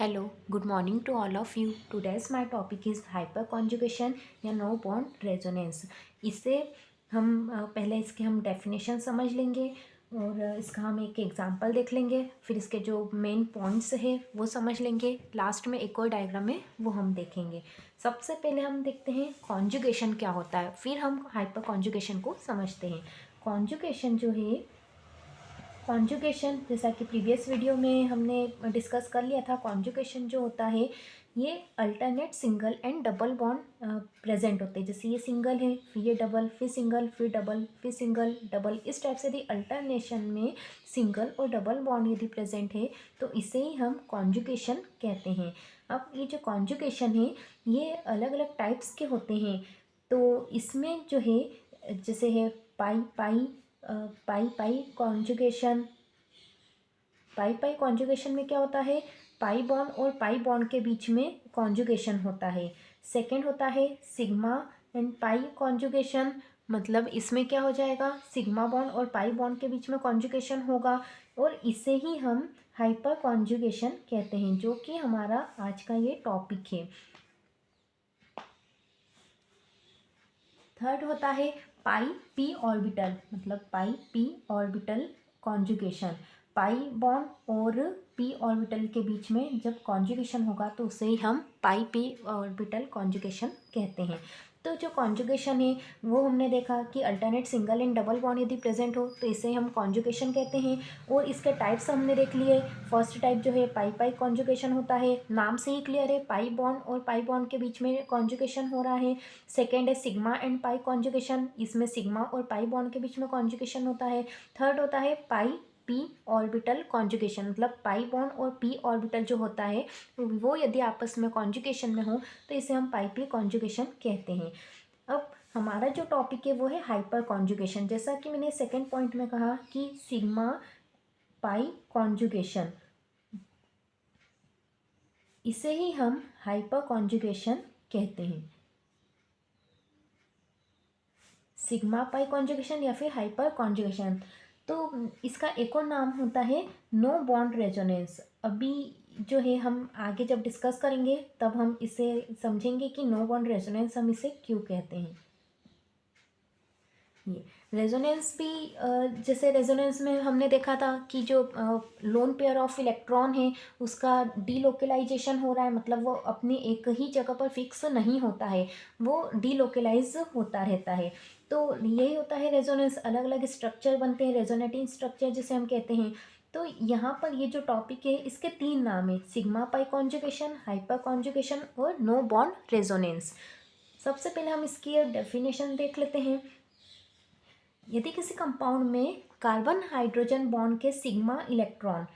Hello, good morning to all of you. Today's my topic is hyperconjugation या no bond resonance. इससे हम पहले इसके हम डेफिनेशन समझ लेंगे और इसका हम एक एग्जांपल देख लेंगे, फिर इसके जो मेन पॉइंट्स है वो समझ लेंगे, लास्ट में एक और डायग्राम है वो हम देखेंगे। सबसे पहले हम देखते हैं कॉन्जुगेशन क्या होता है, फिर हम हाइपर कॉन्जुगेशन को समझते हैं। कॉन्जुगेशन जो है, कॉन्जुगेशन जैसा कि प्रीवियस वीडियो में हमने डिस्कस कर लिया था, कॉन्जुगेशन जो होता है ये alternate single and double bond present होते हैं। जैसे ये सिंगल है, फिर ये डबल, फिर सिंगल, फिर डबल, फिर सिंगल, डबल, इस टाइप से यदि अल्टरनेशन में सिंगल और डबल बॉन्ड यदि प्रेजेंट है तो इसे ही हम कॉन्जुगेशन कहते हैं। अब ये जो कॉन्जुगेशन है ये अलग अलग टाइप्स के होते हैं। तो इसमें जो है जैसे है पाई पाई पाई पाई कॉन्जुगेशन। पाई पाई कॉन्जुगेशन में क्या होता है, पाई बॉन्ड और पाई बॉन्ड के बीच में कॉन्जुगेशन होता है। सेकंड होता है सिग्मा एंड पाई कॉन्जुगेशन, मतलब इसमें क्या हो जाएगा, सिग्मा बॉन्ड और पाई बॉन्ड के बीच में कॉन्जुगेशन होगा और इसे ही हम हाइपर कॉन्जुगेशन कहते हैं, जो कि हमारा आज का ये टॉपिक है। थर्ड होता है पाई पी ऑर्बिटल, मतलब pi P orbital conjugation. Pi bond और पी ऑर्बिटल के बीच में जब कॉन्जुगेशन होगा तो उसे ही हम पाई पी ऑर्बिटल कॉन्जुगेशन कहते हैं। तो जो कॉन्जुगेशन है वो हमने देखा कि alternate single and double bond यदि प्रेजेंट हो तो इसे हम कॉन्जुगेशन कहते हैं। और इसके टाइप्स हमने देख लिए। फर्स्ट टाइप जो है पाई पाई कॉन्जुगेशन होता है, नाम से ही क्लियर है, पाई बॉन्ड और पाई बॉन्ड के बीच में कॉन्जुगेशन हो रहा है। सेकेंड है सिग्मा एंड पाई कॉन्जुगेशन, इसमें सिग्मा और पाई बॉन्ड के बीच में कॉन्जुगेशन होता है। थर्ड होता है पाई पी ऑर्बिटल कॉन्जुगेशन, मतलब पाई बॉन्ड और पी ऑर्बिटल जो होता है वो यदि आपस में कॉन्जुगेशन में हो तो इसे हम पाई पी कॉन्जुगेशन कहते हैं। अब हमारा जो टॉपिक है वो है हाइपर कॉन्जुगेशन। जैसा कि मैंने सेकेंड पॉइंट में कहा कि सिग्मा पाई कॉन्जुगेशन, इसे ही हम हाइपर कॉन्जुगेशन कहते हैं। सिग्मा पाई कॉन्जुगेशन या फिर हाइपर कॉन्जुगेशन। तो इसका एक और नाम होता है नो बॉन्ड रेजोनेंस। अभी जो है हम आगे जब डिस्कस करेंगे तब हम इसे समझेंगे कि नो बॉन्ड रेजोनेंस हम इसे क्यों कहते हैं। ये रेजोनेंस भी जैसे रेजोनेंस में हमने देखा था कि जो लोन पेयर ऑफ इलेक्ट्रॉन है उसका डीलोकलाइजेशन हो रहा है, मतलब वो अपनी एक ही जगह पर फिक्स नहीं होता है, वो डीलोकलाइज होता रहता है। तो यही होता है रेजोनेंस, अलग अलग स्ट्रक्चर बनते हैं, रेजोनेटिंग स्ट्रक्चर जिसे हम कहते हैं। तो यहाँ पर ये जो टॉपिक है इसके तीन नाम है, sigma pi conjugation, hyper conjugation और नो बॉन्ड रेजोनेंस। सबसे पहले हम इसकी डेफिनेशन देख लेते हैं। यदि किसी कंपाउंड में कार्बन हाइड्रोजन बॉन्ड के सिग्मा इलेक्ट्रॉन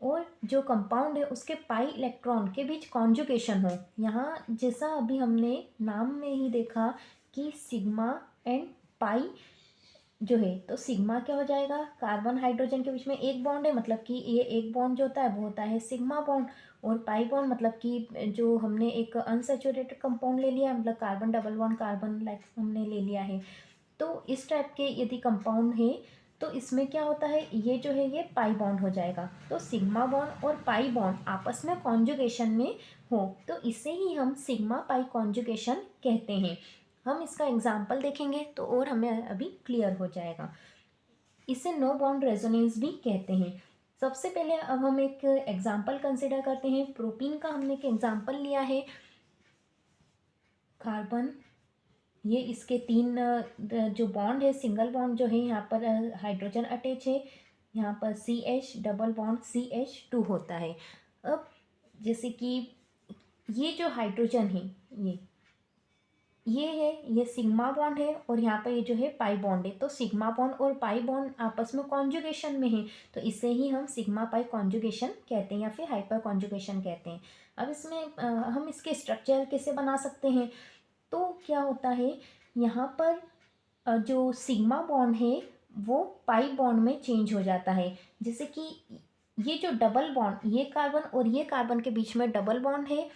और जो कंपाउंड है उसके पाई इलेक्ट्रॉन के बीच कॉन्जुगेशन हो, यहाँ जैसा अभी हमने नाम में ही देखा कि सिग्मा एंड पाई जो है, तो सिग्मा क्या हो जाएगा, कार्बन हाइड्रोजन के बीच में एक बॉन्ड है, मतलब कि ये एक बॉन्ड जो होता है वो होता है सिग्मा बॉन्ड। और पाई बॉन्ड मतलब कि जो हमने एक अनसैचुरेटेड कंपाउंड ले लिया है, मतलब carbon double bond carbon like हमने ले लिया है। तो इस टाइप के यदि कंपाउंड है तो इसमें क्या होता है, ये जो है ये पाई बॉन्ड हो जाएगा। तो सिग्मा बॉन्ड और पाई बॉन्ड आपस में कॉन्जुगेशन में हो तो इसे ही हम सिग्मा पाई कॉन्जुगेशन कहते हैं। हम इसका एग्जाम्पल देखेंगे तो और हमें अभी क्लियर हो जाएगा। इसे नो बॉन्ड रेजोनेंस भी कहते हैं। सबसे पहले अब हम एक एग्जाम्पल कंसिडर करते हैं। प्रोटीन का हमने एक एग्जाम्पल लिया है, कार्बन, ये इसके तीन जो बॉन्ड है, सिंगल बॉन्ड जो है यहाँ पर हाइड्रोजन अटैच है, यहाँ पर CH डबल बॉन्ड CH2 होता है। अब जैसे कि ये जो हाइड्रोजन है ये है, ये सिग्मा बॉन्ड है और यहाँ पर ये जो है पाई बॉन्ड है। तो सिग्मा बॉन्ड और पाई बॉन्ड आपस में कॉन्जुगेशन में है तो इसे ही हम सिग्मा पाई कॉन्जुगेशन कहते हैं या फिर हाइपर कॉन्जुगेशन कहते हैं। अब इसमें हम इसके स्ट्रक्चर कैसे बना सकते हैं, तो क्या होता है यहाँ पर जो सिग्मा बॉन्ड है वो पाई बॉन्ड में चेंज हो जाता है। जैसे कि ये जो डबल बॉन्ड, ये कार्बन और ये कार्बन के बीच में डबल बॉन्ड है,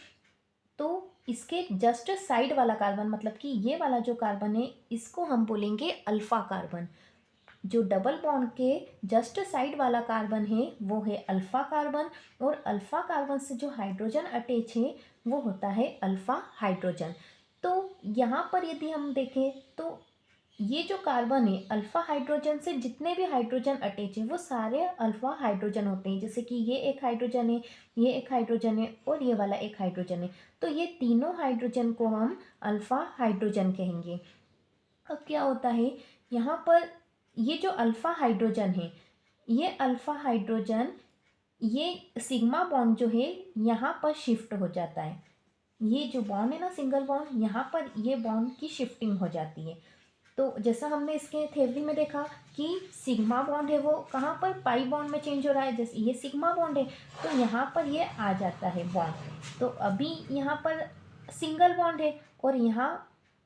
तो इसके जस्ट साइड वाला कार्बन, मतलब कि ये वाला जो कार्बन है इसको हम बोलेंगे अल्फा कार्बन। जो डबल बॉन्ड के जस्ट साइड वाला कार्बन है वो है अल्फ़ा कार्बन, और अल्फ़ा कार्बन से जो हाइड्रोजन अटैच है वो होता है अल्फ़ा हाइड्रोजन। तो यहाँ पर यदि हम देखें तो ये जो कार्बन है अल्फ़ा हाइड्रोजन से जितने भी हाइड्रोजन अटैच है वो सारे अल्फ़ा हाइड्रोजन होते हैं, जैसे कि ये एक हाइड्रोजन है, ये एक हाइड्रोजन है और ये वाला एक हाइड्रोजन है। तो ये तीनों हाइड्रोजन को हम अल्फ़ा हाइड्रोजन कहेंगे। अब क्या होता है यहाँ पर, ये जो अल्फ़ा हाइड्रोजन है, ये अल्फ़ा हाइड्रोजन ये सिग्मा बॉन्ड जो है यहाँ पर शिफ्ट हो जाता है। ये जो बॉन्ड है ना सिंगल बॉन्ड, यहाँ पर ये बॉन्ड की शिफ्टिंग हो जाती है। तो जैसा हमने इसके थ्योरी में देखा कि सिग्मा बॉन्ड है वो कहाँ पर पाई बॉन्ड में चेंज हो रहा है, जैसे ये सिग्मा बॉन्ड है तो यहाँ पर ये आ जाता है बॉन्ड। तो अभी यहाँ पर सिंगल बॉन्ड है और यहाँ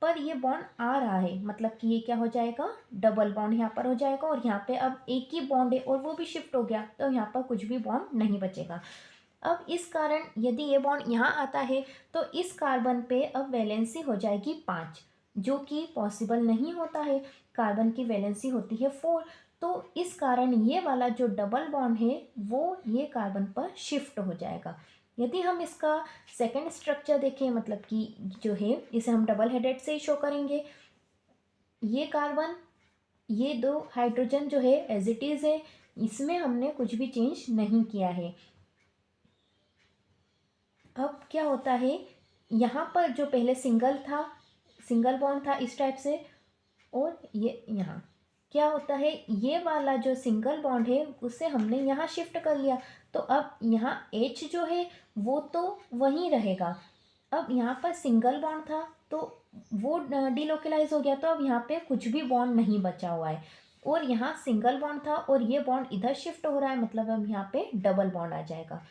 पर ये बॉन्ड आ रहा है, मतलब कि ये क्या हो जाएगा, डबल बॉन्ड यहाँ पर हो जाएगा, और यहाँ पे अब एक ही बॉन्ड है और वो भी शिफ्ट हो गया तो यहाँ पर कुछ भी बॉन्ड नहीं बचेगा। अब इस कारण यदि ये बॉन्ड यहाँ आता है तो इस कार्बन पे अब वैलेंसी हो जाएगी 5, जो कि पॉसिबल नहीं होता है। कार्बन की वैलेंसी होती है 4। तो इस कारण ये वाला जो डबल बॉन्ड है वो ये कार्बन पर शिफ्ट हो जाएगा। यदि हम इसका सेकंड स्ट्रक्चर देखें, मतलब कि जो है इसे हम डबल हेडेड से ही शो करेंगे। ये कार्बन, ये दो हाइड्रोजन जो है एज इट इज़ है, इसमें हमने कुछ भी चेंज नहीं किया है। अब क्या होता है, यहाँ पर जो पहले सिंगल बॉन्ड था इस टाइप से, और ये यहाँ क्या होता है, ये वाला जो सिंगल बॉन्ड है उसे हमने यहाँ शिफ्ट कर लिया। तो अब यहाँ H जो है वो तो वहीं रहेगा। अब यहाँ पर सिंगल बॉन्ड था तो वो डिलोकलाइज हो गया, तो अब यहाँ पे कुछ भी बॉन्ड नहीं बचा हुआ है। और यहाँ सिंगल बॉन्ड था और ये बॉन्ड इधर शिफ्ट हो रहा है, मतलब अब यहाँ पे डबल बॉन्ड आ जाएगा।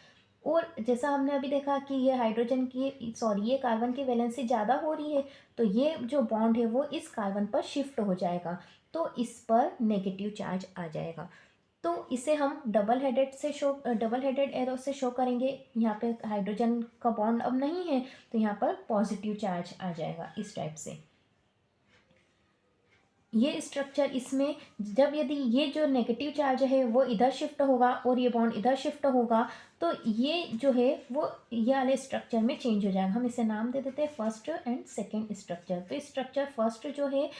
और जैसा हमने अभी देखा कि ये हाइड्रोजन की सॉरी ये कार्बन की वैलेंसी ज़्यादा हो रही है, तो ये जो बॉन्ड है वो इस कार्बन पर शिफ्ट हो जाएगा, तो इस पर नेगेटिव चार्ज आ जाएगा। तो इसे हम डबल हेडेड एरो से शो करेंगे। यहाँ पे हाइड्रोजन का बॉन्ड अब नहीं है तो यहाँ पर पॉजिटिव चार्ज आ जाएगा इस टाइप से। ये स्ट्रक्चर इसमें जब यदि ये जो नेगेटिव चार्ज है वो इधर शिफ्ट होगा और ये बॉन्ड इधर शिफ्ट होगा, तो ये जो है वो ये वाले स्ट्रक्चर में चेंज हो जाएगा। हम इसे नाम दे देते हैं फर्स्ट एंड सेकेंड स्ट्रक्चर। तो स्ट्रक्चर फर्स्ट जो है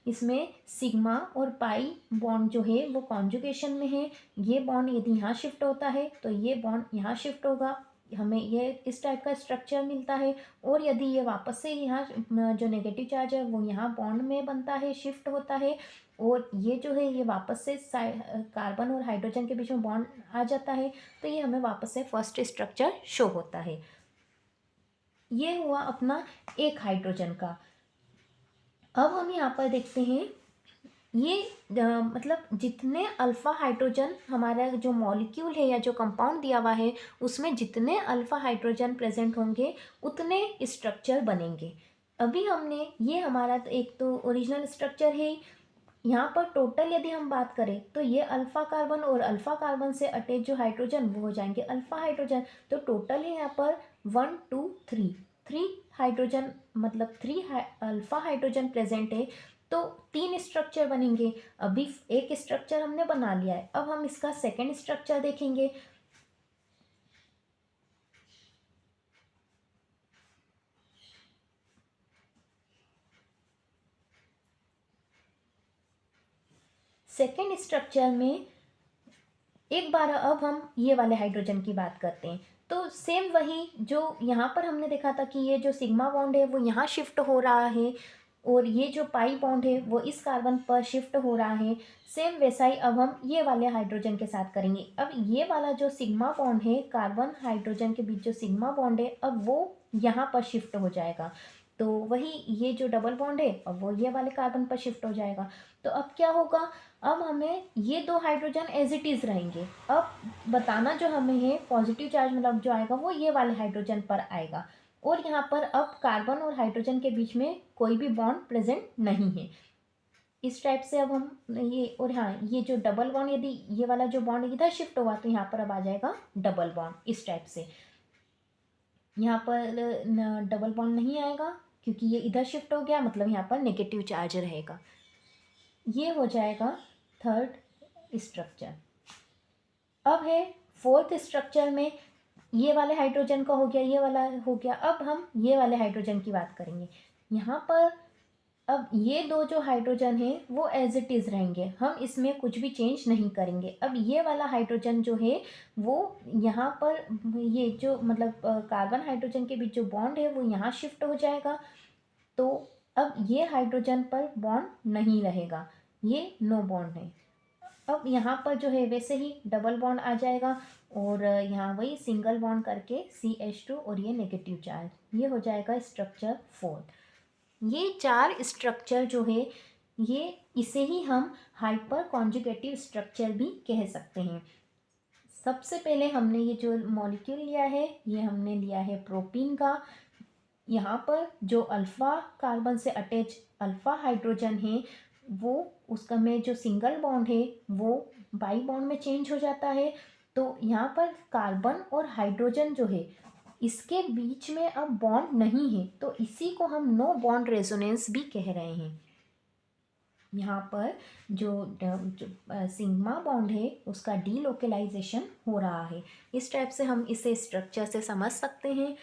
इसमें सिग्मा और पाई बॉन्ड जो है वो कॉन्जुगेशन में है। ये बॉन्ड यदि यहाँ शिफ्ट होता है तो ये बॉन्ड यहाँ शिफ्ट होगा, हमें ये इस टाइप का स्ट्रक्चर मिलता है। और यदि ये वापस से यहाँ जो नेगेटिव चार्ज है वो यहाँ बॉन्ड में बनता है, शिफ्ट होता है, और ये जो है ये वापस से कार्बन और हाइड्रोजन के बीच में बॉन्ड आ जाता है, तो ये हमें वापस से फर्स्ट स्ट्रक्चर शो होता है। ये हुआ अपना एक हाइड्रोजन का। अब हम यहाँ पर देखते हैं ये मतलब जितने अल्फ़ा हाइड्रोजन हमारा जो मॉलिक्यूल है या जो कंपाउंड दिया हुआ है उसमें जितने अल्फ़ा हाइड्रोजन प्रेजेंट होंगे उतने स्ट्रक्चर बनेंगे। अभी हमने ये हमारा तो एक तो ओरिजिनल स्ट्रक्चर है। यहाँ पर टोटल यदि हम बात करें तो ये अल्फ़ा कार्बन और अल्फ़ा कार्बन से अटैच जो हाइड्रोजन वो हो जाएंगे अल्फ़ा हाइड्रोजन। तो टोटल है यहाँ पर 1 2 3 3 हाइड्रोजन, मतलब 3 अल्फ़ा हाइड्रोजन प्रेजेंट है, तो 3 स्ट्रक्चर बनेंगे। अभी एक स्ट्रक्चर हमने बना लिया है, अब हम इसका सेकेंड स्ट्रक्चर देखेंगे। सेकेंड स्ट्रक्चर में एक बार अब हम ये वाले हाइड्रोजन की बात करते हैं। तो सेम वही जो यहाँ पर हमने देखा था कि ये जो सिग्मा बॉन्ड है वो यहाँ शिफ्ट हो रहा है और ये जो पाई बॉन्ड है वो इस कार्बन पर शिफ्ट हो रहा है, सेम वैसा ही अब हम ये वाले हाइड्रोजन के साथ करेंगे। अब ये वाला जो सिग्मा बॉन्ड है, कार्बन हाइड्रोजन के बीच जो सिग्मा बॉन्ड है, अब वो यहाँ पर शिफ्ट हो जाएगा। तो वही ये जो डबल बॉन्ड है अब वो ये वाले कार्बन पर शिफ्ट हो जाएगा। तो अब क्या होगा, अब हमें ये दो हाइड्रोजन एज इट इज़ रहेंगे। अब बताना जो हमें है पॉजिटिव चार्ज मतलब जो आएगा वो ये वाले हाइड्रोजन पर आएगा, और यहाँ पर अब कार्बन और हाइड्रोजन के बीच में कोई भी बॉन्ड प्रेजेंट नहीं है। इस टाइप से अब हम ये, और हाँ ये जो डबल बॉन्ड यदि ये वाला जो बॉन्ड इधर शिफ्ट हुआ तो यहाँ पर अब आ जाएगा डबल बॉन्ड इस टाइप से। यहाँ पर डबल बॉन्ड नहीं आएगा क्योंकि ये इधर शिफ्ट हो गया, मतलब यहाँ पर नेगेटिव चार्ज रहेगा। ये हो जाएगा थर्ड स्ट्रक्चर। अब है फोर्थ स्ट्रक्चर में ये वाले हाइड्रोजन का हो गया, ये वाला हो गया। अब हम ये वाले हाइड्रोजन की बात करेंगे। यहाँ पर अब ये दो जो हाइड्रोजन है वो एज इट इज़ रहेंगे, हम इसमें कुछ भी चेंज नहीं करेंगे। अब ये वाला हाइड्रोजन जो है वो यहाँ पर ये जो मतलब कार्बन हाइड्रोजन के बीच जो बॉन्ड है वो यहाँ शिफ्ट हो जाएगा। तो अब ये हाइड्रोजन पर बॉन्ड नहीं रहेगा, ये नो बॉन्ड है। अब यहाँ पर जो है वैसे ही डबल बॉन्ड आ जाएगा और यहाँ वही सिंगल बॉन्ड करके CH2 और ये नेगेटिव चार्ज, ये हो जाएगा स्ट्रक्चर फोर्थ। ये चार स्ट्रक्चर जो है ये इसे ही हम हाइपर कॉन्जुगेटिव स्ट्रक्चर भी कह सकते हैं। सबसे पहले हमने ये जो मॉलिक्यूल लिया है ये हमने लिया है प्रोपीन का। यहाँ पर जो अल्फ़ा कार्बन से अटैच अल्फ़ा हाइड्रोजन है वो उसका में जो सिंगल बॉन्ड है वो बाई बॉन्ड में चेंज हो जाता है। तो यहाँ पर कार्बन और हाइड्रोजन जो है इसके बीच में अब बॉन्ड नहीं है, तो इसी को हम नो बॉन्ड रेजोनेंस भी कह रहे हैं। यहाँ पर जो सिग्मा बॉन्ड है उसका डीलोकेलाइजेशन हो रहा है। इस टाइप से हम इसे स्ट्रक्चर से समझ सकते हैं।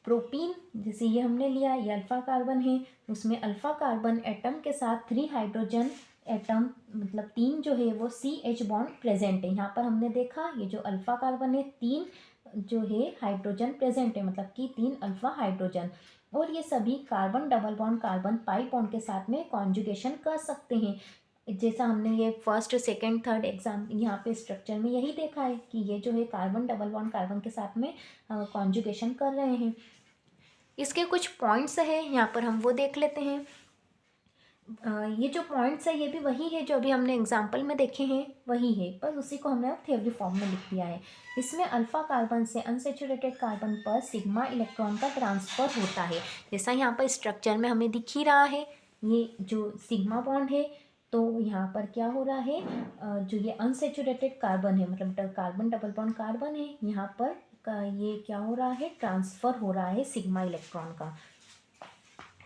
प्रोपीन जैसे ये हमने लिया, ये अल्फ़ा कार्बन है, उसमें अल्फ़ा कार्बन एटम के साथ 3 हाइड्रोजन एटम मतलब 3 जो है वो CH बॉन्ड प्रेजेंट है। यहाँ पर हमने देखा ये जो अल्फ़ा कार्बन है 3 जो है हाइड्रोजन प्रेजेंट है, मतलब कि 3 अल्फ़ा हाइड्रोजन। और ये सभी carbon double bond carbon pi bond के साथ में कॉन्जुगेशन कर सकते हैं। जैसा हमने ये फर्स्ट सेकंड थर्ड एग्जाम यहाँ पे स्ट्रक्चर में यही देखा है कि ये जो है कार्बन डबल बॉन्ड कार्बन के साथ में कॉन्जुगेशन कर रहे हैं। इसके कुछ पॉइंट्स है यहाँ पर हम वो देख लेते हैं। ये जो पॉइंट्स है ये भी वही है जो अभी हमने एग्जाम्पल में देखे हैं, वही है, बस उसी को हमने अब थ्योरी फॉर्म में लिख दिया है। इसमें अल्फ़ा कार्बन से अनसेचुरेटेड कार्बन पर सिग्मा इलेक्ट्रॉन का ट्रांसफ़र होता है। जैसा यहाँ पर स्ट्रक्चर में हमें दिख ही रहा है, ये जो सिग्मा बॉन्ड है तो यहाँ पर क्या हो रहा है, जो ये अनसेचुरेटेड कार्बन है मतलब कार्बन डबल बॉन्ड कार्बन है, यहाँ पर ये क्या हो रहा है, ट्रांसफ़र हो रहा है सिग्मा इलेक्ट्रॉन का।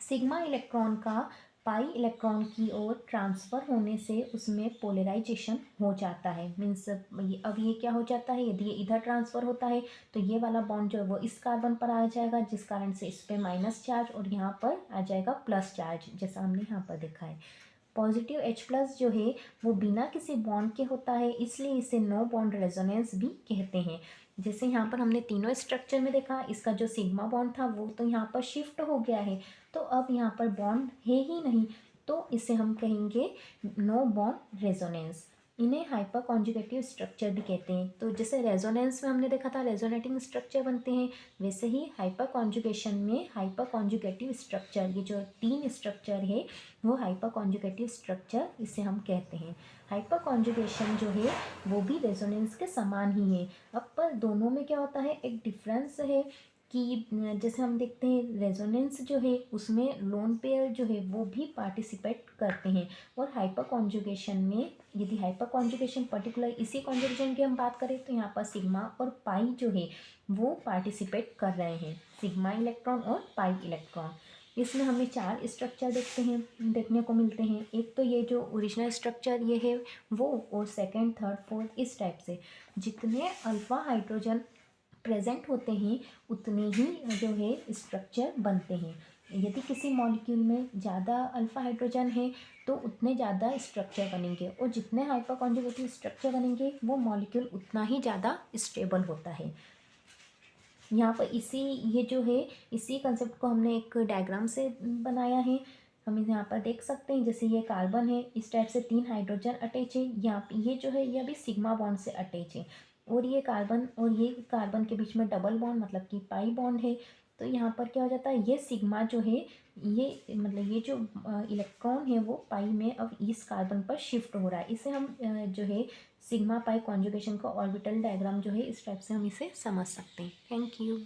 सिग्मा इलेक्ट्रॉन का पाई इलेक्ट्रॉन की ओर ट्रांसफ़र होने से उसमें पोलराइजेशन हो जाता है। मीन्स अब ये क्या हो जाता है, यदि ये इधर ट्रांसफ़र होता है तो ये वाला बॉन्ड जो है वो इस कार्बन पर आ जाएगा, जिस कारण से इस पर माइनस चार्ज और यहाँ पर आ जाएगा प्लस चार्ज, जैसा हमने यहाँ पर देखा है। पॉजिटिव H+ जो है वो बिना किसी बॉन्ड के होता है, इसलिए इसे नो बॉन्ड रेजोनेंस भी कहते हैं। जैसे यहाँ पर हमने तीनों स्ट्रक्चर में देखा, इसका जो सिग्मा बॉन्ड था वो तो यहाँ पर शिफ्ट हो गया है, तो अब यहाँ पर बॉन्ड है ही नहीं, तो इसे हम कहेंगे नो बॉन्ड रेजोनेंस। इन्हें हाइपर कॉन्जुगेटिव स्ट्रक्चर भी कहते हैं। तो जैसे रेजोनेंस में हमने देखा था रेजोनेटिंग स्ट्रक्चर बनते हैं, वैसे ही हाइपर कॉन्जुगेशन में हाइपर कॉन्जुगेटिव स्ट्रक्चर, ये जो 3 स्ट्रक्चर है वो हाइपर कॉन्जुगेटिव स्ट्रक्चर इसे हम कहते हैं। हाइपर कॉन्जुगेशन जो है वो भी रेजोनेंस के समान ही है। अब पर दोनों में क्या होता है, एक डिफरेंस है कि जैसे हम देखते हैं रेजोनेंस जो है उसमें लोन पेयर जो है वो भी पार्टिसिपेट करते हैं, और हाइपर कॉन्जुगेशन में यदि हाइपर कॉन्जुगेशन पर्टिकुलर इसी कॉन्जुगेशन की हम बात करें तो यहाँ पर सिग्मा और पाई जो है वो पार्टिसिपेट कर रहे हैं, सिग्मा इलेक्ट्रॉन और पाई इलेक्ट्रॉन। इसमें हमें 4 स्ट्रक्चर देखने को मिलते हैं। एक तो ये जो ओरिजिनल स्ट्रक्चर ये है वो, और सेकंड थर्ड फोर्थ इस टाइप से जितने अल्फ़ा हाइड्रोजन प्रेजेंट होते हैं उतने ही जो है स्ट्रक्चर बनते हैं। यदि किसी मॉलिक्यूल में ज़्यादा अल्फ़ा हाइड्रोजन है तो उतने ज़्यादा स्ट्रक्चर बनेंगे, और जितने हाइपर कॉन्जुगेटिव स्ट्रक्चर बनेंगे वो मॉलिक्यूल उतना ही ज़्यादा स्टेबल होता है। यहाँ पर ये जो है इसी कंसेप्ट को हमने एक डायग्राम से बनाया है, हम यहाँ पर देख सकते हैं। जैसे ये कार्बन है, इस टाइप से 3 हाइड्रोजन अटैच है, यहाँ पे ये जो है ये अभी सिग्मा बॉन्ड से अटैच है, और ये कार्बन के बीच में डबल बॉन्ड मतलब कि पाई बॉन्ड है। तो यहाँ पर क्या हो जाता है, ये सिग्मा जो है ये मतलब ये जो इलेक्ट्रॉन है वो पाई में अब इस कार्बन पर शिफ्ट हो रहा है। इसे हम जो है सिग्मा पाई कॉन्जुगेशन का ऑर्बिटल डायग्राम जो है इस टाइप से हम इसे समझ सकते हैं। Thank you.